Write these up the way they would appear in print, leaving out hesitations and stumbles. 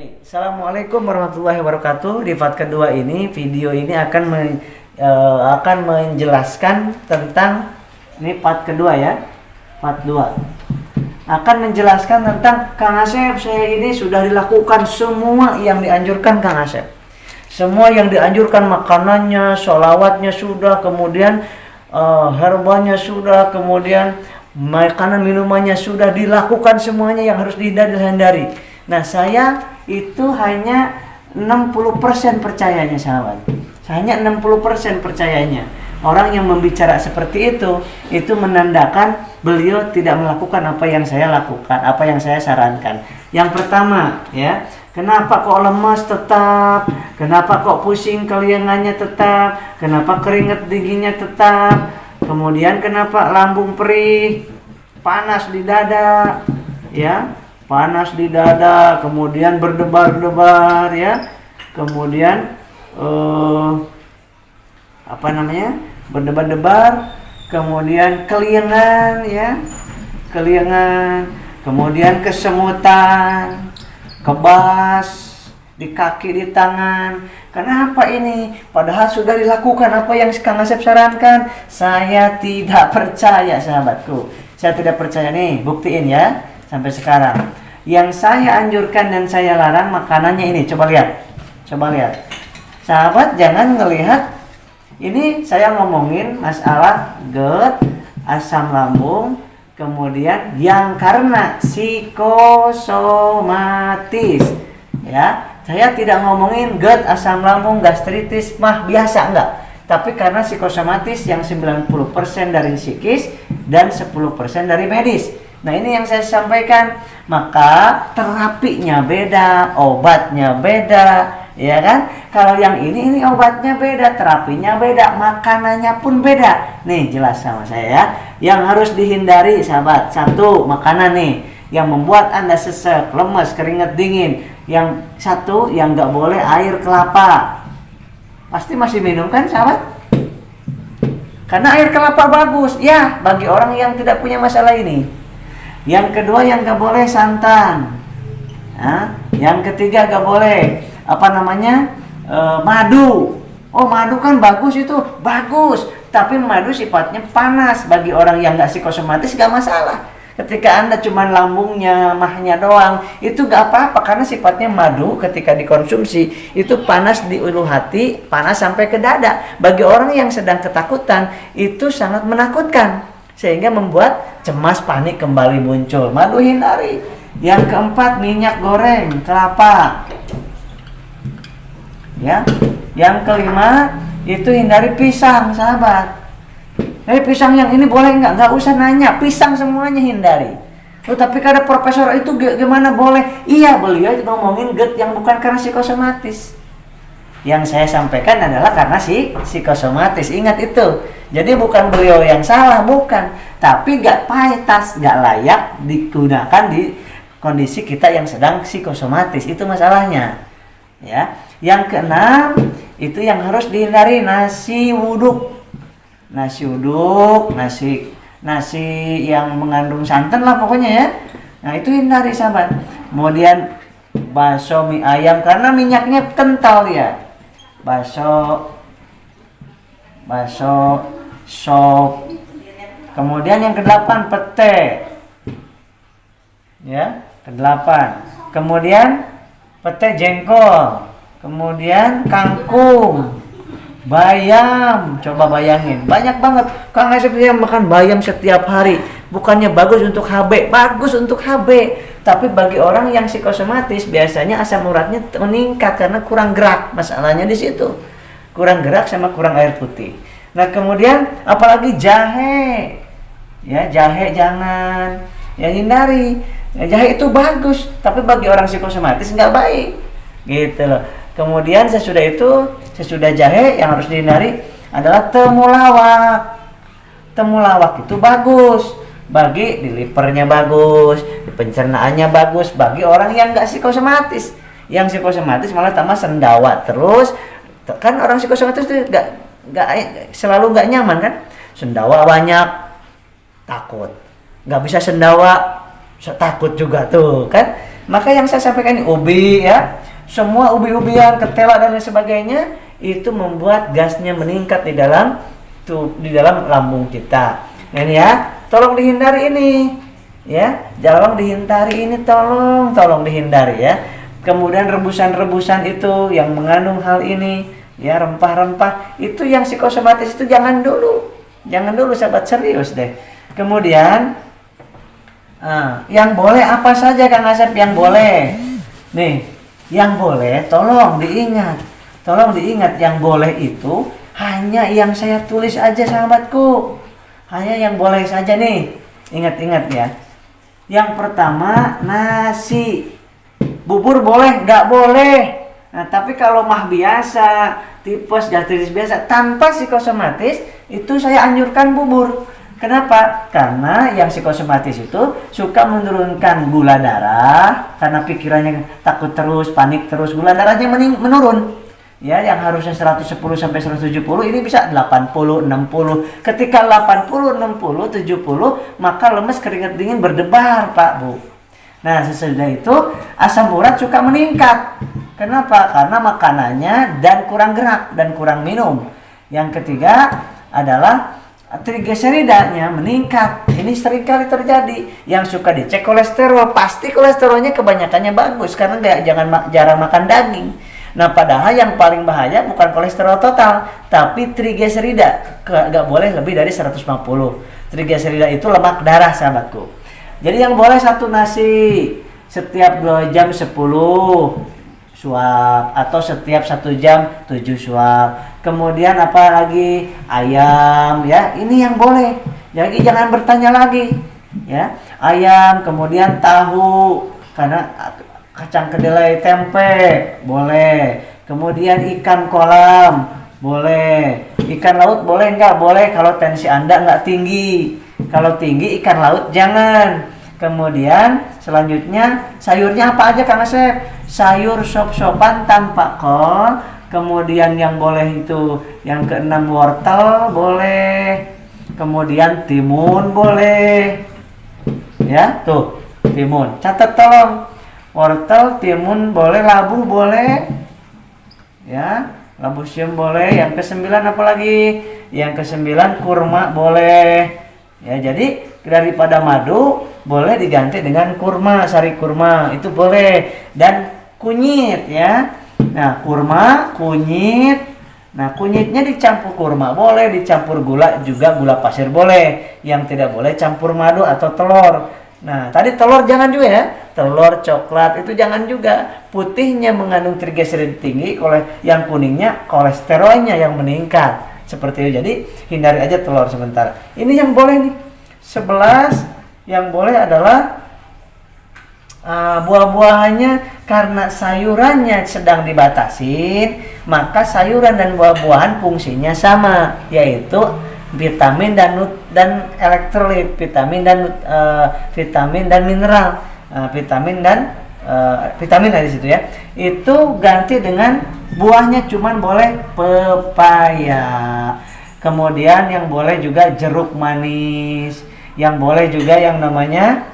Assalamualaikum warahmatullahi wabarakatuh. Di part kedua ini, video ini akan menjelaskan tentang, ini part kedua ya, part 2 akan menjelaskan tentang Kang Asep. Saya ini sudah dilakukan semua yang dianjurkan Kang Asep, semua yang dianjurkan, makanannya, sholawatnya sudah, kemudian herbalnya sudah, kemudian makanan minumannya sudah dilakukan, semuanya yang harus dihindari. Nah, saya itu hanya 60% percayanya, sahabat. Hanya 60% percayanya. Orang yang membicara seperti itu menandakan beliau tidak melakukan apa yang saya lakukan, apa yang saya sarankan. Yang pertama, ya, kenapa kok lemas tetap? Kenapa kok pusing keliangannya tetap? Kenapa keringat dinginnya tetap? Kemudian kenapa lambung perih, panas di dada, ya? Panas di dada, kemudian berdebar-debar, ya, kemudian berdebar-debar, kemudian keliengan, ya, keliengan, kemudian kesemutan, kebas di kaki, di tangan. Kenapa ini? Padahal sudah dilakukan apa yang Kang Asep sarankan. Saya tidak percaya, sahabatku. Saya tidak percaya. Nih, buktiin ya. Sampai sekarang yang saya anjurkan dan saya larang makanannya ini. Coba lihat sahabat, jangan ngelihat ini. Saya ngomongin masalah GERD, asam lambung, kemudian yang karena psikosomatis, ya. Saya tidak ngomongin GERD, asam lambung, gastritis mah biasa, enggak. Tapi karena psikosomatis yang 90% dari psikis dan 10% dari medis. Nah, ini yang saya sampaikan. Maka terapinya beda, obatnya beda, ya kan? Kalau yang ini obatnya beda, terapinya beda, makanannya pun beda. Nih, jelas sama saya ya. Yang harus dihindari, sahabat, satu, makanan nih yang membuat Anda sesek, lemas, keringat dingin. Yang satu, yang nggak boleh air kelapa. Pasti masih minum kan, sahabat? Karena air kelapa bagus ya bagi orang yang tidak punya masalah ini. Yang kedua, yang gak boleh santan. Nah, yang ketiga gak boleh madu. Oh, madu kan bagus, itu bagus. Tapi madu sifatnya panas. Bagi orang yang gak psikosomatis gak masalah. Ketika Anda cuma lambungnya, mahnya doang, itu gak apa-apa. Karena sifatnya madu ketika dikonsumsi itu panas di ulu hati, panas sampai ke dada. Bagi orang yang sedang ketakutan, itu sangat menakutkan, sehingga membuat cemas, panik kembali muncul. Madu hindari. Yang keempat, minyak goreng, kelapa, ya. Yang kelima, itu hindari pisang, sahabat. Pisang yang ini boleh nggak? Nggak usah nanya, pisang semuanya hindari. Tapi kada profesor itu gimana boleh? Iya, beliau ngomongin GERD yang bukan karena psikosomatis. Yang saya sampaikan adalah karena psikosomatis. Ingat itu. Jadi bukan beliau yang salah, bukan. Tapi gak pantas, gak layak digunakan di kondisi kita yang sedang psikosomatis. Itu masalahnya, ya. Yang keenam, itu yang harus dihindari, nasi uduk. Nasi uduk, nasi yang mengandung santan lah pokoknya, ya. Nah, itu hindari, sahabat. Kemudian bakso, mie ayam, karena minyaknya kental ya. Bakso, sop. Kemudian yang ke-8, pete, ya, ke-8. Kemudian pete jengkol, kemudian kangkung, bayam. Coba bayangin, banyak banget. Kang Asep yang makan bayam setiap hari. Bukannya bagus untuk HB, bagus untuk HB. Tapi bagi orang yang psikosomatis, biasanya asam uratnya meningkat karena kurang gerak. Masalahnya di situ. Kurang gerak sama kurang air putih. Nah, kemudian apalagi jahe. Ya, jahe jangan. Ya, hindari. Ya, jahe itu bagus, tapi bagi orang psikosomatis nggak baik. Gitu loh. Kemudian sesudah jahe yang harus dihindari adalah temulawak. Temulawak itu bagus. Bagi di livernya bagus, di pencernaannya bagus, bagi orang yang nggak psikosomatis. Yang psikosomatis malah tambah sendawa terus. Kan orang psikosomatis itu nggak selalu nggak nyaman kan? Sendawa banyak, takut. Nggak bisa sendawa, takut juga tuh kan. Maka yang saya sampaikan ini ubi ya, semua ubi-ubian, ketela dan lain sebagainya itu membuat gasnya meningkat di dalam lambung kita. Nah ini ya, tolong dihindari ini ya, tolong dihindari ya. Kemudian rebusan-rebusan itu yang mengandung hal ini ya, rempah-rempah itu yang psikosomatis itu jangan dulu sahabat, serius deh. Kemudian yang boleh apa saja Kang Asep yang boleh nih, yang boleh tolong diingat yang boleh itu hanya yang saya tulis aja sahabatku, hanya yang boleh saja nih, ingat ya. Yang pertama nasi, bubur boleh nggak boleh. Nah tapi kalau mah biasa, tipes, gastritis biasa tanpa psikosomatis itu saya anjurkan bubur. Kenapa? Karena yang psikosomatis itu suka menurunkan gula darah karena pikirannya takut terus, panik terus, gula darahnya menurun. Ya, yang harusnya 110 sampai 170 ini bisa 80, 60. Ketika 80, 60, 70 maka lemes, keringat dingin berdebar, Pak, Bu. Nah, sesudah itu asam urat suka meningkat. Kenapa? Karena makanannya dan kurang gerak dan kurang minum. Yang ketiga adalah trigliseridanya meningkat. Ini seringkali terjadi. Yang suka dicek kolesterol, pasti kolesterolnya kebanyakannya bagus karena jarang makan daging. Nah, padahal yang paling bahaya bukan kolesterol total, tapi trigliserida. Gak boleh lebih dari 150. Trigliserida itu lemak darah, sahabatku. Jadi yang boleh satu nasi setiap 2 jam 10 suap atau setiap 1 jam 7 suap. Kemudian apa lagi? Ayam ya. Ini yang boleh. Jadi jangan bertanya lagi ya. Ayam, kemudian tahu, karena kacang kedelai, tempe boleh. Kemudian ikan kolam boleh. Ikan laut boleh nggak? Boleh kalau tensi Anda nggak tinggi. Kalau tinggi ikan laut jangan. Kemudian selanjutnya sayurnya apa aja Kang Asep? Sayur sop-sopan tanpa kol. Kemudian yang boleh itu yang keenam wortel boleh. Kemudian timun boleh. Ya, tuh timun. Catat tolong. Wortel, timun boleh, labu boleh. Ya, labu siam boleh. Yang ke-9 apa lagi? Yang ke-9 kurma boleh. Ya, jadi daripada madu boleh diganti dengan kurma, sari kurma itu boleh, dan kunyit ya. Nah, kurma, kunyit. Nah, kunyitnya dicampur kurma boleh, dicampur gula juga, gula pasir boleh. Yang tidak boleh campur madu atau telur. Nah, tadi telur jangan juga ya. Telur, coklat itu jangan juga. Putihnya mengandung trigliserida tinggi, yang kuningnya kolesterolnya yang meningkat. Seperti itu. Jadi hindari aja telur sementara. Ini yang boleh nih. 11 yang boleh adalah buah-buahannya, karena sayurannya sedang dibatasin, maka sayuran dan buah-buahan fungsinya sama, yaitu vitamin dan elektrolit, vitamin dan mineral, vitamin ada di situ ya. Itu ganti dengan buahnya cuman boleh pepaya. Kemudian yang boleh juga jeruk manis, yang boleh juga yang namanya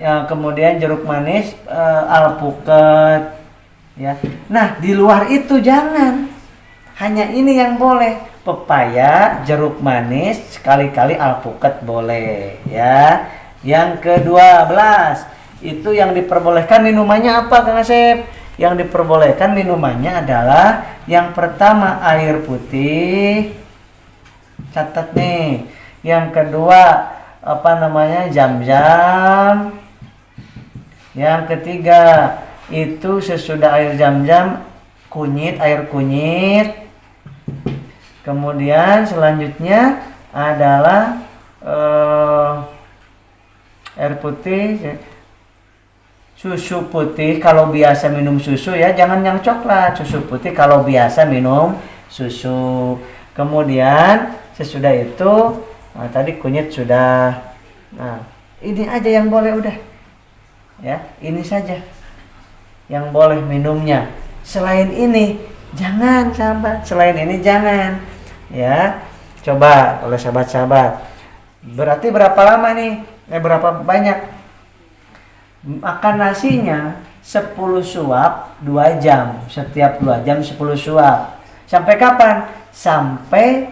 kemudian jeruk manis, alpukat ya. Nah, di luar itu jangan. Hanya ini yang boleh. Pepaya, jeruk manis, sekali-kali alpukat boleh ya. Yang ke-12 itu yang diperbolehkan minumannya apa Kang Asep? Yang diperbolehkan minumannya adalah yang pertama air putih. Catat nih. Yang kedua jam-jam. Yang ketiga itu sesudah air jam-jam air kunyit. Kemudian selanjutnya adalah air putih, susu putih kalau biasa minum susu ya, jangan yang coklat. Susu putih kalau biasa minum susu. Kemudian sesudah itu tadi kunyit sudah. Nah, ini aja yang boleh udah. Ya, ini saja yang boleh minumnya. Selain ini jangan, sahabat. Selain ini jangan. Ya. Coba oleh sahabat-sahabat. Berarti berapa lama nih? Berapa banyak? Makan nasinya 10 suap 2 jam. Setiap 2 jam 10 suap. Sampai kapan? Sampai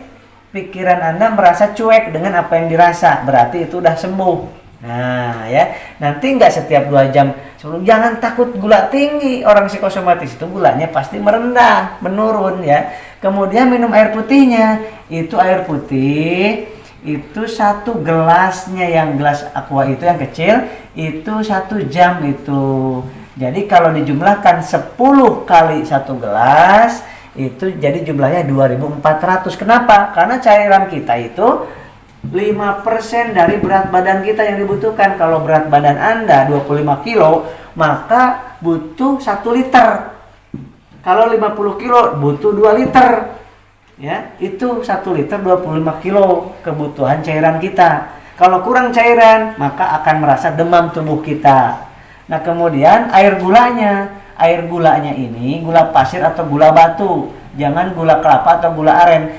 pikiran Anda merasa cuek dengan apa yang dirasa. Berarti itu udah sembuh. Nah ya, nanti nggak setiap 2 jam. Jangan takut gula tinggi. Orang psikosomatis itu gulanya pasti merendah, menurun ya. Kemudian minum air putihnya. Itu air putih itu 1 gelasnya, yang gelas aqua itu yang kecil itu 1 jam itu. Jadi kalau dijumlahkan 10 kali 1 gelas itu jadi jumlahnya 2400. Kenapa? Karena cairan kita itu 5% dari berat badan kita yang dibutuhkan. Kalau berat badan Anda 25 kilo maka butuh 1 liter. Kalau 50 kilo butuh 2 liter. Ya, itu 1 liter 25 kilo kebutuhan cairan kita. Kalau kurang cairan, maka akan merasa demam tubuh kita. Nah, kemudian air gulanya ini gula pasir atau gula batu. Jangan gula kelapa atau gula aren.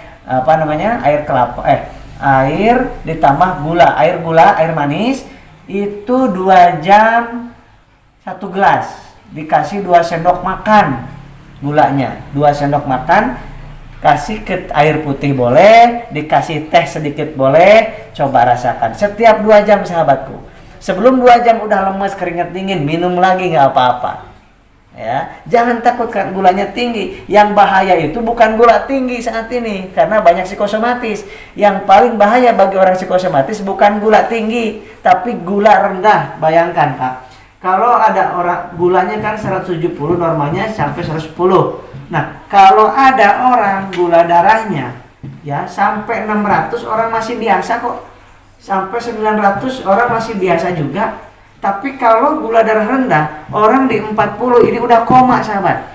Air ditambah gula. Air manis itu 2 jam 1 gelas. Dikasih 2 sendok makan gulanya. 2 sendok makan. Kasih ke air putih boleh, dikasih teh sedikit boleh, coba rasakan. Setiap 2 jam sahabatku. Sebelum 2 jam udah lemes, keringat dingin, minum lagi nggak apa-apa. Ya, jangan takut kan gulanya tinggi. Yang bahaya itu bukan gula tinggi saat ini, karena banyak psikosomatis. Yang paling bahaya bagi orang psikosomatis bukan gula tinggi, tapi gula rendah. Bayangkan Kak, kalau ada orang gulanya kan 170, normalnya sampai 110. Nah, kalau ada orang gula darahnya ya sampai 600 orang masih biasa kok. Sampai 900 orang masih biasa juga. Tapi kalau gula darah rendah, orang di 40 ini udah koma, sahabat.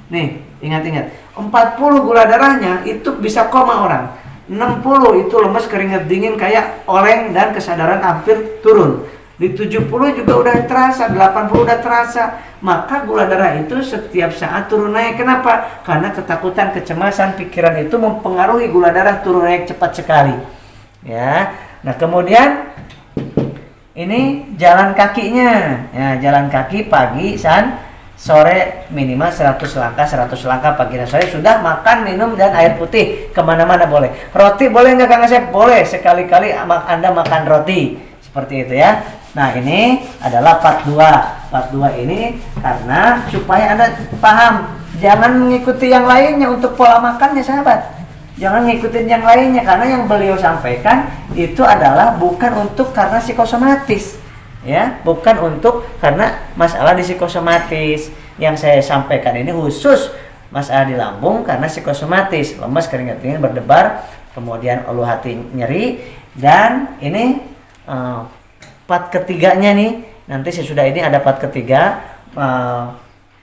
Nih, ingat-ingat. 40 gula darahnya itu bisa koma orang. 60 itu lemes, keringat dingin kayak oleng dan kesadaran hampir turun. Di 70 juga udah terasa, 80 udah terasa. Maka gula darah itu setiap saat turun naik. Kenapa? Karena ketakutan, kecemasan, pikiran itu mempengaruhi gula darah turun naik cepat sekali. Ya. Nah, kemudian ini jalan kakinya. Ya, jalan kaki pagi, sore minimal 100 langkah pagi dan sore. Sudah makan, minum dan air putih kemana-mana boleh. Roti boleh nggak Kang Asep? Boleh, sekali-kali Anda makan roti. Seperti itu ya. Nah, ini adalah part 2. Part 2 ini karena supaya Anda paham, jangan mengikuti yang lainnya untuk pola makannya, sahabat. Jangan ngikutin yang lainnya, karena yang beliau sampaikan itu adalah bukan untuk karena psikosomatis. Ya, bukan untuk karena masalah di psikosomatis. Yang saya sampaikan ini khusus masalah di lambung karena psikosomatis, lemas, keringat dingin, berdebar, kemudian ulu hati nyeri, dan ini part ketiganya nih, nanti sesudah ini ada part ketiga,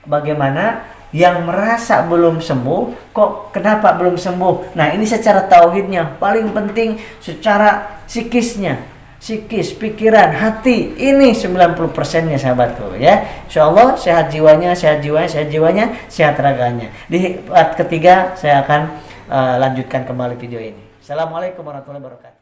bagaimana yang merasa belum sembuh, kok kenapa belum sembuh. Nah, ini secara tauhidnya, paling penting secara psikisnya, psikis, pikiran, hati, ini 90%-nya sahabatku ya. Insyaallah sehat jiwanya, sehat raganya. Di part ketiga saya akan lanjutkan kembali video ini. Assalamualaikum warahmatullahi wabarakatuh.